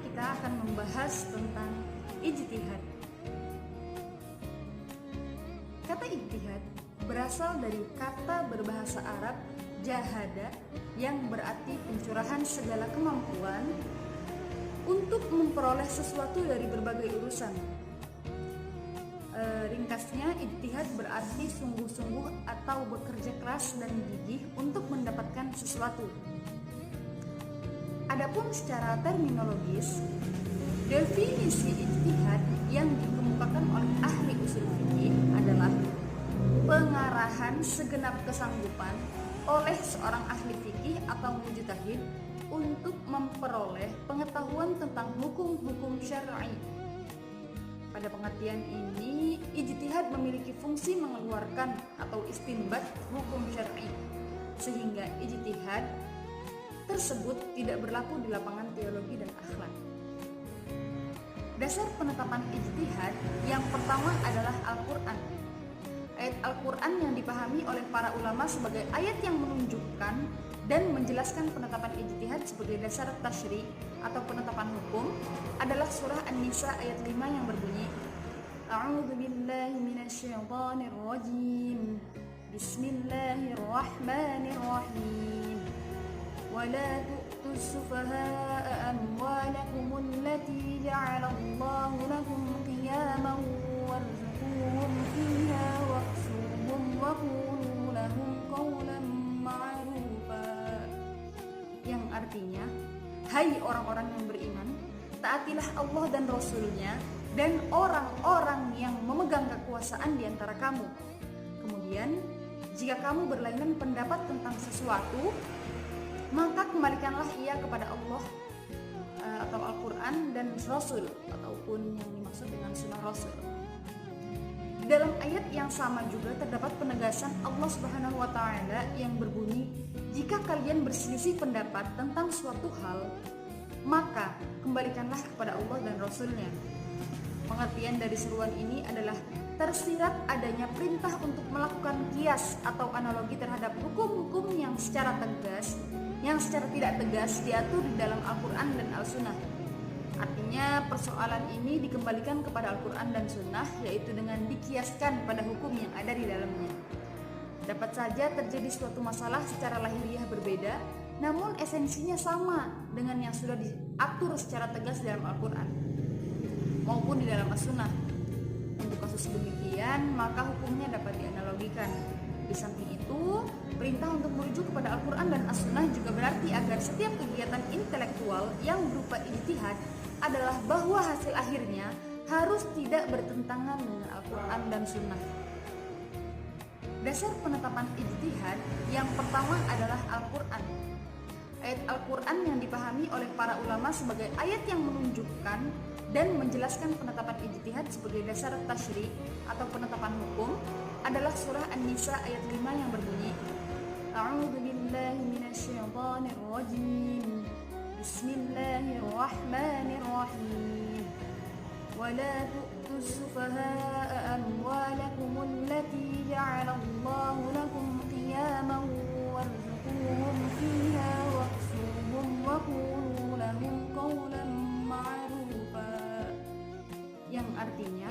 kita akan membahas tentang ijtihad. Kata ijtihad berasal dari kata berbahasa Arab jahada yang berarti pencurahan segala kemampuan untuk memperoleh sesuatu dari berbagai urusan. Ringkasnya, ijtihad berarti sungguh-sungguh atau bekerja keras dan gigih untuk mendapatkan sesuatu. Adapun secara terminologis, definisi ijtihad yang dikemukakan oleh ahli usul fikih adalah pengarahan segenap kesanggupan oleh seorang ahli fikih atau mujtahid untuk memperoleh pengetahuan tentang hukum-hukum syar'i. Pada pengertian ini, ijtihad memiliki fungsi mengeluarkan atau istinbat hukum syar'i, sehingga ijtihad tersebut tidak berlaku di lapangan teologi dan akhlak. Dasar penetapan ijtihad yang pertama adalah Al-Quran. Ayat Al-Quran yang dipahami oleh para ulama sebagai ayat yang menunjukkan dan menjelaskan penetapan ijtihad sebagai dasar tasyri' atau penetapan hukum adalah surah An-Nisa ayat 5 yang berbunyi, A'udzu billahi minasyaitonir rajim. Bismillahirrahmanirrahim. Wala tu'tus sufaha'a amwalakum allati ja'alallahu lakum qiyaman warzuquhum fiha waqsuhum wa qulu lahum qawlan ma'rufa. Yang artinya, hai orang-orang yang beriman, taatilah Allah dan Rasul-Nya dan orang-orang yang memegang kekuasaan di antara kamu. Kemudian, jika kamu berlainan pendapat tentang sesuatu, maka kembalikanlah ia kepada Allah atau Al-Quran dan Rasul, ataupun yang dimaksud dengan sunnah Rasul. Di dalam ayat yang sama juga terdapat penegasan Allah Subhanahu wa Ta'ala yang berbunyi, jika kalian berselisih pendapat tentang suatu hal, maka kembalikanlah kepada Allah dan Rasul-Nya. Pengertian dari seruan ini adalah tersirat adanya perintah untuk melakukan kias atau analogi terhadap hukum-hukum yang secara tidak tegas diatur di dalam Al-Quran dan Al-Sunnah. Artinya persoalan ini dikembalikan kepada Al-Quran dan Sunnah, yaitu dengan dikiaskan pada hukum yang ada di dalamnya. Dapat saja terjadi suatu masalah secara lahiriah berbeda, namun esensinya sama dengan yang sudah diatur secara tegas dalam Al-Quran maupun di dalam As-Sunnah. Untuk kasus demikian, maka hukumnya dapat dianalogikan. Di samping itu, perintah untuk merujuk kepada Al-Quran dan As-Sunnah juga berarti agar setiap kegiatan intelektual yang berupa ijtihad adalah bahwa hasil akhirnya harus tidak bertentangan dengan Al-Quran dan Sunnah. Dasar penetapan ijtihad yang pertama adalah Al-Quran. Ayat Al-Quran yang dipahami oleh para ulama sebagai ayat yang menunjukkan dan menjelaskan penetapan ijtihad sebagai dasar tasyri' atau penetapan hukum adalah surah An-Nisa ayat 5 yang berbunyi, A'udzu billahi minasyaitonir rajim. Bismillahirrahmanirrahim. Wala tu'tus sufaha'a amwalakum allati ja'alallahu lakum qiyaman warzuquhum fiha waqsuhum wa qulu lahum qawlan ma'rufa. Yang artinya,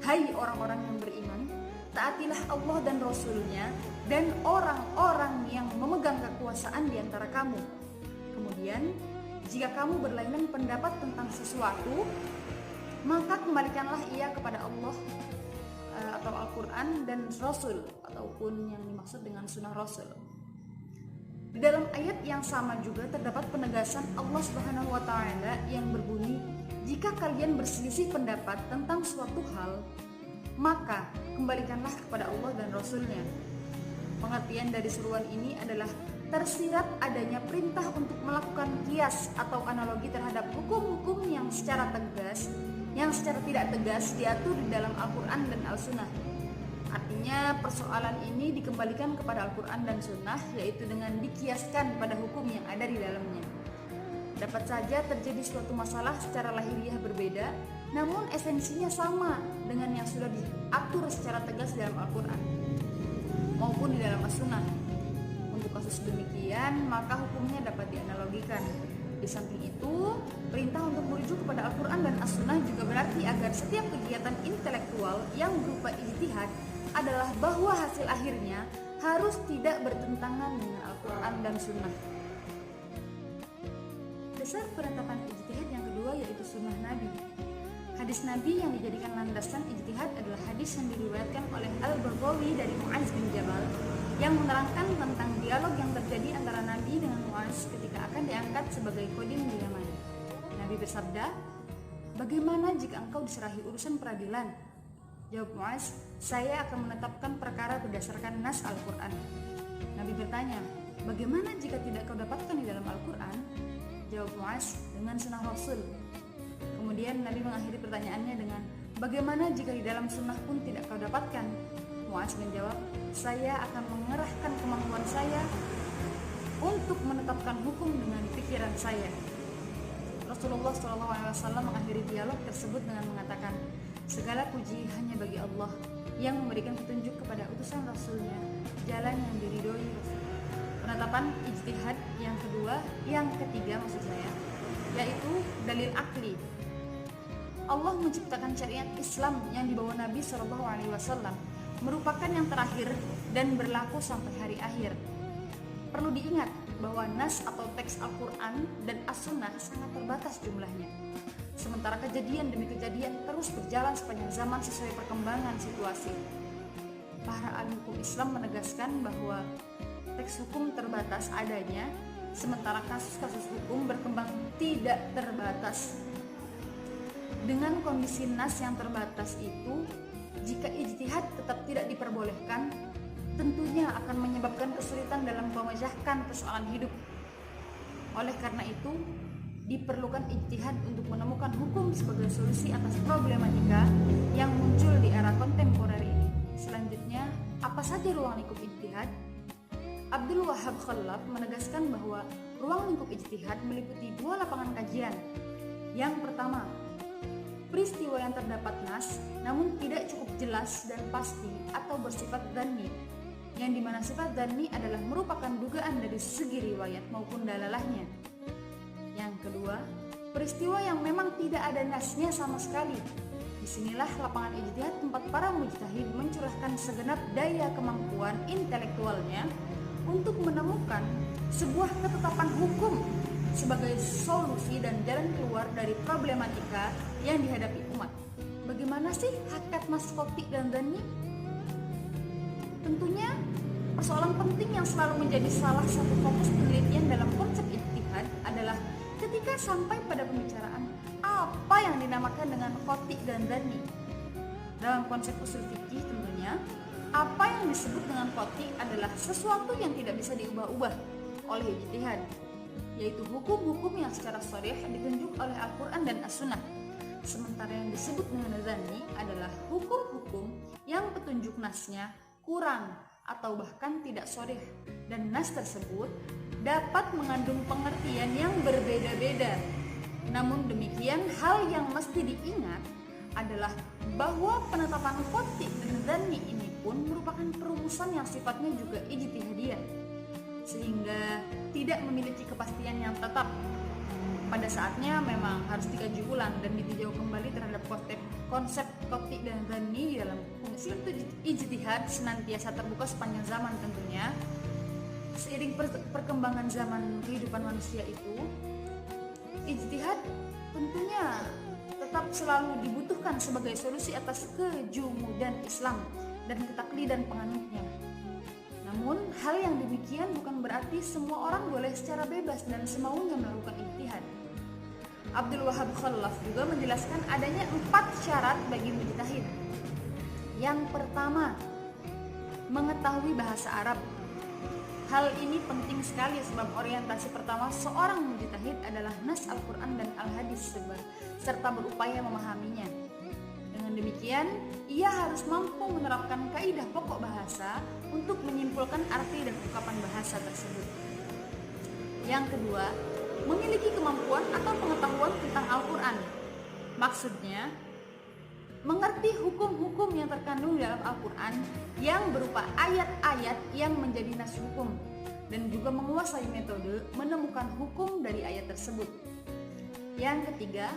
hai orang-orang yang beriman, taatilah Allah dan Rasul-Nya dan orang-orang yang memegang kekuasaan di antara kamu. Kemudian, jika kamu berlainan pendapat tentang sesuatu, maka kembalikanlah ia kepada Allah atau Al-Quran dan Rasul, ataupun yang dimaksud dengan sunnah Rasul. Di dalam ayat yang sama juga terdapat penegasan Allah Subhanahu wa Ta'ala yang berbunyi, jika kalian berselisih pendapat tentang suatu hal, maka kembalikanlah kepada Allah dan Rasul-Nya. Pengertian dari seruan ini adalah tersirat adanya perintah untuk melakukan kias atau analogi terhadap hukum-hukum yang secara tidak tegas diatur di dalam Al-Quran dan Al-Sunnah. Artinya persoalan ini dikembalikan kepada Al-Quran dan Sunnah, yaitu dengan dikiaskan pada hukum yang ada di dalamnya. Dapat saja terjadi suatu masalah secara lahiriah berbeda, namun esensinya sama dengan yang sudah diatur secara tegas dalam Al-Quran maupun di dalam As-Sunnah. Untuk kasus demikian, maka hukumnya dapat dianalogikan. Di samping itu, perintah untuk merujuk kepada Al-Quran dan As-Sunnah juga berarti agar setiap kegiatan intelektual yang berupa ijtihad adalah bahwa hasil akhirnya harus tidak bertentangan dengan Al-Quran dan Sunnah. Dasar penetapan ijtihad yang kedua yaitu Sunnah Nabi. Hadis Nabi yang dijadikan landasan ijtihad adalah hadis yang diriwayatkan oleh Al-Baghawi dari Mu'adz bin Jabal yang menerangkan tentang dialog yang terjadi antara Nabi dengan Mu'adz ketika akan diangkat sebagai qadim di Yaman. Nabi bersabda, "Bagaimana jika engkau diserahi urusan peradilan?" Jawab Mu'adz, "Saya akan menetapkan perkara berdasarkan nas Al-Quran." Nabi bertanya, "Bagaimana jika tidak kau dapatkan di dalam Al-Quran?" Jawab Mu'adz, "Dengan sunnah Rasul." Kemudian Nabi mengakhiri pertanyaannya dengan, "Bagaimana jika di dalam sunnah pun tidak kau dapatkan?" Mu'adz menjawab, "Saya akan mengerahkan kemampuan saya untuk menetapkan hukum dengan pikiran saya." Rasulullah SAW mengakhiri dialog tersebut dengan mengatakan, "Segala puji hanya bagi Allah yang memberikan petunjuk kepada utusan Rasulnya, jalan yang diridhoi." Penetapan ijtihad yang ketiga maksud saya, yaitu dalil akli. Allah menciptakan syariat Islam yang dibawa Nabi SAW merupakan yang terakhir dan berlaku sampai hari akhir. Perlu diingat bahwa nas atau teks Al-Quran dan As-Sunnah sangat terbatas jumlahnya. Sementara kejadian demi kejadian terus berjalan sepanjang zaman sesuai perkembangan situasi. Para ahli hukum Islam menegaskan bahwa teks hukum terbatas adanya, sementara kasus-kasus hukum berkembang tidak terbatas. Dengan kondisi nas yang terbatas itu, jika ijtihad tetap tidak diperbolehkan, tentunya akan menyebabkan kesulitan dalam memecahkan persoalan hidup. Oleh karena itu, diperlukan ijtihad untuk menemukan hukum sebagai solusi atas problematika yang muncul di era kontemporer ini. Selanjutnya, apa saja ruang lingkup ijtihad? Abdul Wahab Khalaf menegaskan bahwa ruang lingkup ijtihad meliputi dua lapangan kajian. Yang pertama, peristiwa yang terdapat nas namun tidak cukup jelas dan pasti atau bersifat dhanni, yang dimana sifat dhanni adalah merupakan dugaan dari segi riwayat maupun dalalahnya. Yang kedua, peristiwa yang memang tidak ada nasnya sama sekali. Disinilah lapangan ijtihad tempat para mujtahid mencurahkan segenap daya kemampuan intelektualnya untuk menemukan sebuah ketetapan hukum sebagai solusi dan jalan keluar dari problematika yang dihadapi umat. Bagaimana sih hakikat maskoti dan dhani? Tentunya persoalan penting yang selalu menjadi salah satu fokus penelitian dalam konsep ijtihad adalah ketika sampai pada pembicaraan apa yang dinamakan dengan qati dan dhani. Dalam konsep usul fikih tentunya, apa yang disebut dengan qati adalah sesuatu yang tidak bisa diubah-ubah oleh ijtihad, yaitu hukum-hukum yang secara sharih ditunjuk oleh Al-Quran dan As-Sunnah. Sementara yang disebut dengan dhani adalah hukum-hukum yang petunjuk nasnya kurang atau bahkan tidak sharih, dan nas tersebut dapat mengandung pengertian yang berbeda-beda. Namun demikian, hal yang mesti diingat adalah bahwa penetapan qati dan dhani ini pun merupakan perumusan yang sifatnya juga ijtihadiyah, sehingga tidak memiliki kepastian yang tetap. Pada saatnya memang harus dikaji ulang dan ditinjau kembali terhadap konsep qati dan dhani di dalam hukum Islam. Ijtihad senantiasa terbuka sepanjang zaman tentunya. Seiring perkembangan zaman kehidupan manusia itu, ijtihad tentunya tetap selalu dibutuhkan sebagai solusi atas kejumudan Islam dan ketaklidan penganutnya. Namun, hal yang demikian bukan berarti semua orang boleh secara bebas dan semaunya melakukan ijtihad. Abdul Wahab Khalaf juga menjelaskan adanya 4 syarat bagi mujtahid. Yang pertama, mengetahui bahasa Arab. Hal ini penting sekali sebab orientasi pertama seorang mujtahid adalah nas Al-Quran dan Al-Hadis serta berupaya memahaminya. Dengan demikian, ia harus mampu menerapkan kaidah pokok bahasa untuk menyimpulkan arti dan ungkapan bahasa tersebut. Yang kedua, memiliki kemampuan atau pengetahuan tentang Al-Quran. Maksudnya, mengerti hukum-hukum yang terkandung dalam Al-Quran yang berupa ayat-ayat yang menjadi nas hukum, dan juga menguasai metode menemukan hukum dari ayat tersebut. Yang ketiga,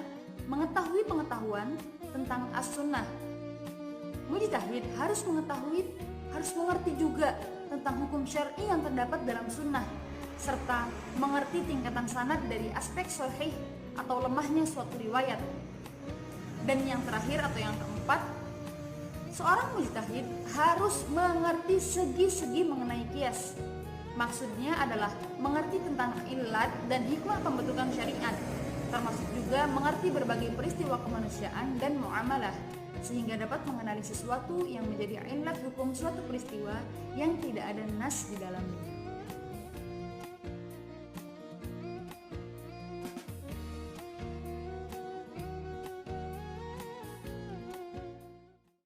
mengetahui pengetahuan tentang as-sunnah. Mujtahid harus mengerti juga tentang hukum syar'i yang terdapat dalam sunnah, serta mengerti tingkatan sanad dari aspek sahih atau lemahnya suatu riwayat. Dan yang terakhir atau yang keempat, seorang mujtahid harus mengerti segi-segi mengenai qiyas. Maksudnya adalah mengerti tentang ilat dan hikmah pembentukan syariat, termasuk juga mengerti berbagai peristiwa kemanusiaan dan muamalah, sehingga dapat mengenali sesuatu yang menjadi ilat hukum suatu peristiwa yang tidak ada nas di dalamnya.